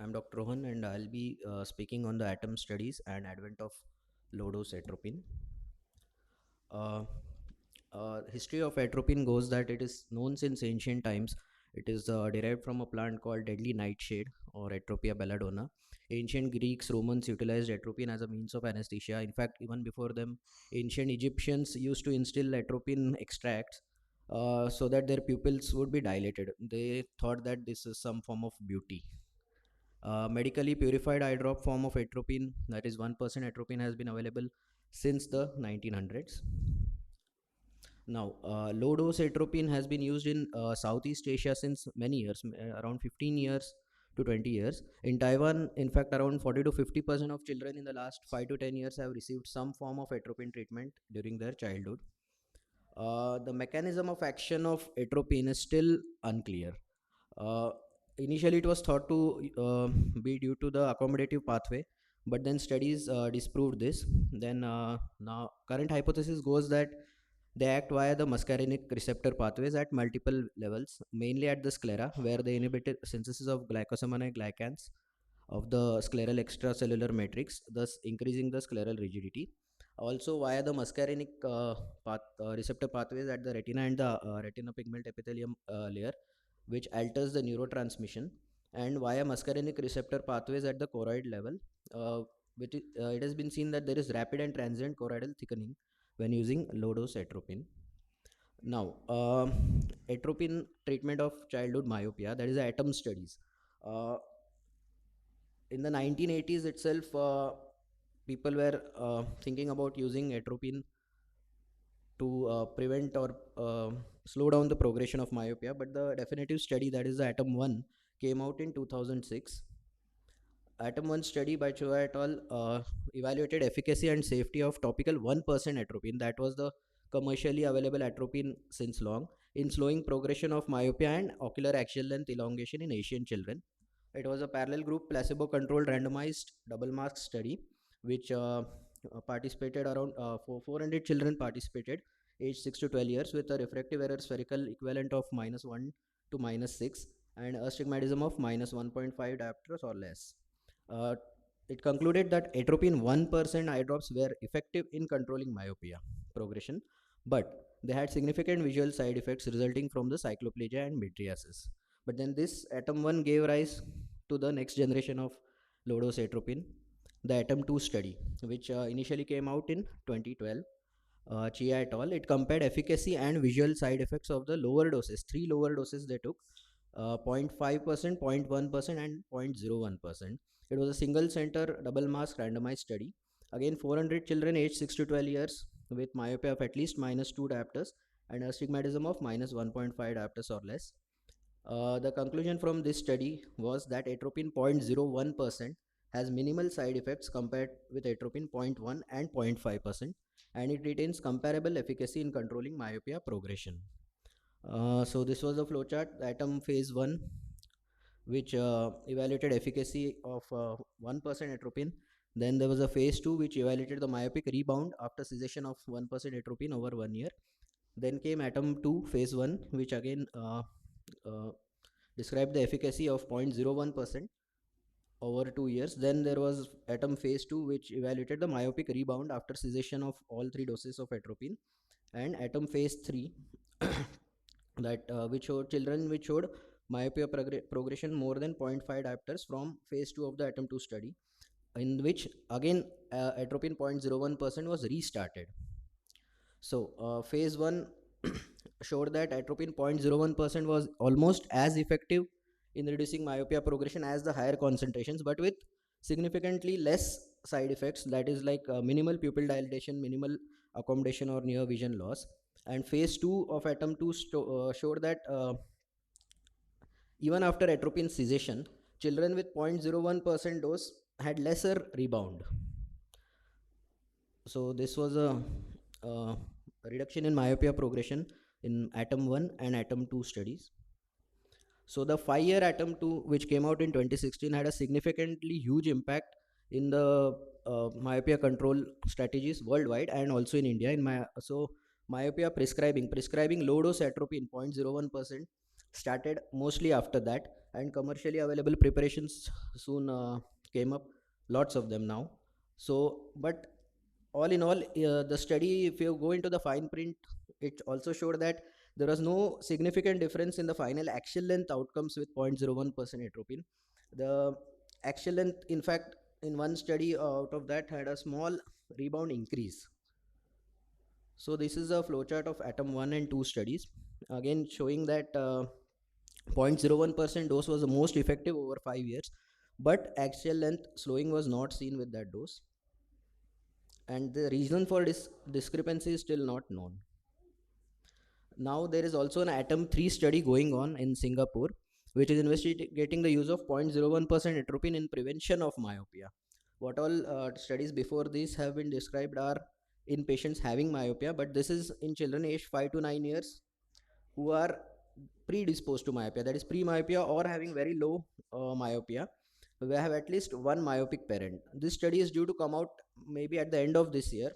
I'm Dr. Rohan, and I'll be speaking on the atom studies and advent of low dose atropine. Uh, History of atropine goes that it is known since ancient times. It is derived from a plant called deadly nightshade or Atropia belladonna. Ancient Greeks, Romans utilized atropine as a means of anesthesia. In fact, even before them, ancient Egyptians used to instill atropine extracts so that their pupils would be dilated. They thought that this is some form of beauty. Medically purified eye drop form of atropine, that is 1% atropine, has been available since the 1900s. Now, low dose atropine has been used in Southeast Asia since many years, around 15 years to 20 years. In Taiwan, in fact, around 40 to 50% of children in the last 5 to 10 years have received some form of atropine treatment during their childhood. The mechanism of action of atropine is still unclear. Uh, Initially, it was thought to be due to the accommodative pathway, but then studies disproved this. Then now current hypothesis goes that they act via the muscarinic receptor pathways at multiple levels, mainly at the sclera, where they inhibit synthesis of glycosaminide glycans of the scleral extracellular matrix, thus increasing the scleral rigidity. Also, via the muscarinic receptor pathways at the retina and the retina pigment epithelium layer, which alters the neurotransmission, and via muscarinic receptor pathways at the choroid level, it has been seen that there is rapid and transient choroidal thickening when using low dose atropine. Now, atropine treatment of childhood myopia, that is the ATOM studies. Uh, in the 1980s itself, people were thinking about using atropine to prevent or slow down the progression of myopia, but the definitive study, that is the ATOM 1, came out in 2006. ATOM 1 study by Chua et al. Evaluated efficacy and safety of topical 1% atropine, that was the commercially available atropine since long, in slowing progression of myopia and ocular axial length elongation in Asian children. It was a parallel group, placebo controlled, randomized, double mask study, which participated around 400 children participated, age 6 to 12 years, with a refractive error spherical equivalent of -1 to -6 and astigmatism of -1.5 diopters or less. Uh, it concluded that atropine 1% eye drops were effective in controlling myopia progression, but they had significant visual side effects resulting from the cycloplegia and mydriasis. But then this ATOM 1 gave rise to the next generation of low dose atropine, the ATOM 2 study, which initially came out in 2012. Chia et al. It compared efficacy and visual side effects of the lower doses, three lower doses they took, 0.5%, 0.1%, and 0.01%. It was a single center double mask randomized study. Again, 400 children aged 6 to 12 years with myopia of at least -2 diopters and astigmatism of -1.5 diopters or less. The conclusion from this study was that atropine 0.01% has minimal side effects compared with atropine 0.1 and 0.5%, and it retains comparable efficacy in controlling myopia progression. So this was a flowchart, ATOM phase 1, which evaluated efficacy of 1% atropine. Then there was a phase 2, which evaluated the myopic rebound after cessation of 1% atropine over 1 year. Then came ATOM 2 phase 1, which again uh, described the efficacy of 0.01% over 2 years. Then there was ATOM phase 2, which evaluated the myopic rebound after cessation of all three doses of atropine, and ATOM phase 3, that which showed children which showed myopia progression more than 0.5 diopters from phase 2 of the ATOM 2 study, in which again atropine 0.01% was restarted. So phase 1 showed that atropine 0.01% was almost as effective in reducing myopia progression as the higher concentrations, but with significantly less side effects, that is like minimal pupil dilatation, minimal accommodation or near vision loss. And phase 2 of ATOM 2 showed that even after atropine cessation, children with 0.01% dose had lesser rebound. So this was a reduction in myopia progression in ATOM 1 and ATOM 2 studies. So the 5-year ATOM 2, which came out in 2016, had a significantly huge impact in the myopia control strategies worldwide and also in India. So myopia prescribing low dose atropine 0.01% started mostly after that, and commercially available preparations soon came up, lots of them now. So, but all in all, the study, if you go into the fine print, it also showed that there was no significant difference in the final axial length outcomes with 0.01% atropine. The axial length, in fact, in one study out of that had a small rebound increase. So this is a flowchart of atom 1 and 2 studies, again showing that 0.01% dose was the most effective over 5 years, but axial length slowing was not seen with that dose, and the reason for this discrepancy is still not known. Now there is also an atom 3 study going on in Singapore, which is investigating the use of 0.01% atropine in prevention of myopia. What all studies before this have been described are in patients having myopia, but this is in children aged 5 to 9 years who are predisposed to myopia, that is pre-myopia or having very low myopia. We have at least one myopic parent. This study is due to come out maybe at the end of this year.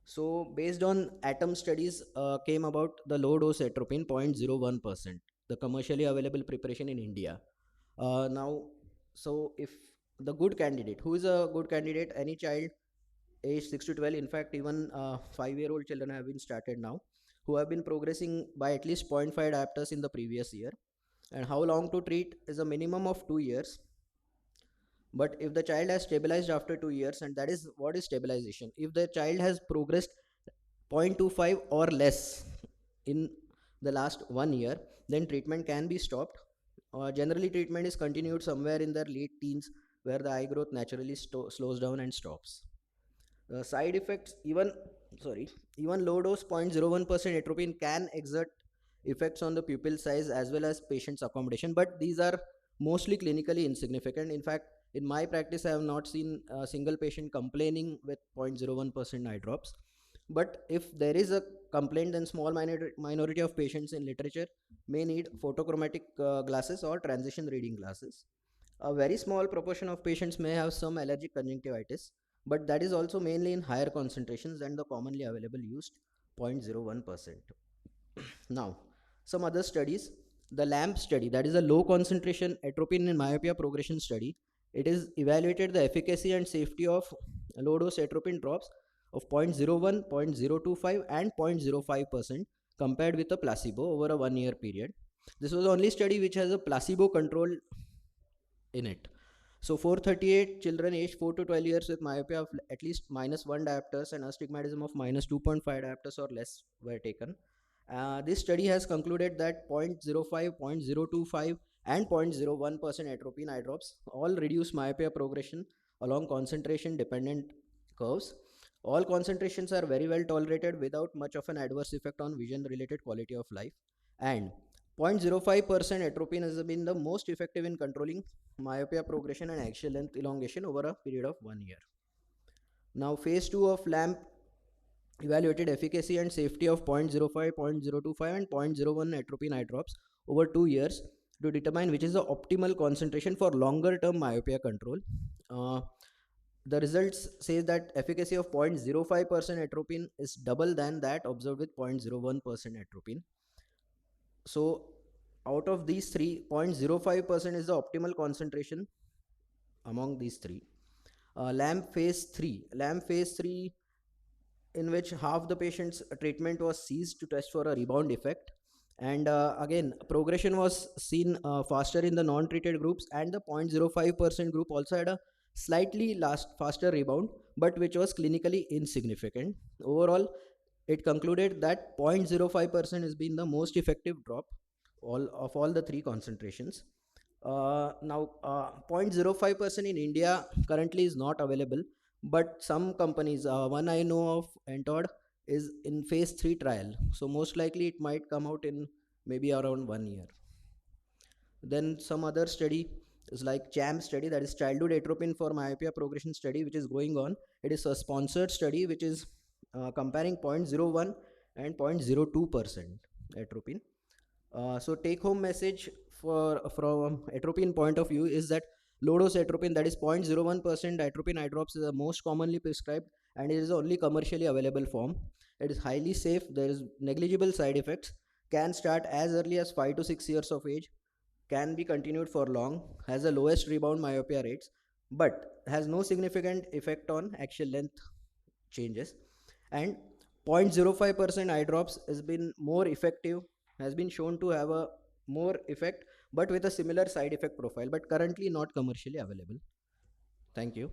So based on atom studies, came about the low dose atropine 0.01%, the commercially available preparation in India. Now, so if the good candidate, who is a good candidate, any child age 6 to 12, in fact even 5-year-old children have been started now, who have been progressing by at least 0.5 diopters in the previous year. And how long to treat is a minimum of 2 years. But if the child has stabilized after 2 years, and that is what is stabilization, if the child has progressed 0.25 or less in the last 1 year, then treatment can be stopped. Generally treatment is continued somewhere in their late teens, where the eye growth naturally slows down and stops. Side effects, even low dose 0.01% atropine can exert effects on the pupil size as well as patient's accommodation, but these are mostly clinically insignificant. In fact, in my practice, I have not seen a single patient complaining with 0.01% eye drops. But if there is a complaint, then small minority of patients in literature may need photochromatic glasses or transition reading glasses. A very small proportion of patients may have some allergic conjunctivitis, but that is also mainly in higher concentrations than the commonly available used 0.01%. Now, some other studies. The LAMP study, that is a low concentration atropine in myopia progression study, it is evaluated the efficacy and safety of low dose atropine drops of 0.01, 0.025, and 0.05% compared with a placebo over a 1 year period. This was the only study which has a placebo control in it. So 438 children aged 4 to 12 years with myopia of at least -1 diopters and astigmatism of -2.5 diopters or less were taken. This study has concluded that 0.05, 0.025, and 0.01% atropine eye drops all reduce myopia progression along concentration dependent curves. All concentrations are very well tolerated without much of an adverse effect on vision related quality of life. And 0.05% atropine has been the most effective in controlling myopia progression and axial length elongation over a period of 1 year. Now, phase 2 of LAMP evaluated efficacy and safety of 0.05, 0.025, and 0.01 atropine eye drops over 2 years to determine which is the optimal concentration for longer term myopia control. The results say that efficacy of 0.05% atropine is double than that observed with 0.01% atropine. So out of these three, 0.05% is the optimal concentration among these three. LAMP phase 3, in which half the patient's treatment was ceased to test for a rebound effect. And again, progression was seen faster in the non-treated groups, and the 0.05% group also had a slightly faster rebound, but which was clinically insignificant. Overall, it concluded that 0.05% has been the most effective drop of all the three concentrations. Now, 0.05% in India currently is not available, but some companies, one I know of, Entod, is in phase 3 trial. So most likely it might come out in maybe around 1 year. Then some other study is like CHAM study, that is Childhood Atropine for Myopia Progression study, which is going on. It is a sponsored study which is comparing 0.01 and 0.02% atropine. So take home message from atropine point of view is that low dose atropine, that is 0.01% atropine eye drops, is the most commonly prescribed and it is the only commercially available form. It is highly safe, there is negligible side effects, can start as early as 5 to 6 years of age, can be continued for long, has the lowest rebound myopia rates, but has no significant effect on axial length changes. And 0.05% eye drops has been more effective, has been shown to have a more effect, but with a similar side effect profile, but currently not commercially available. Thank you.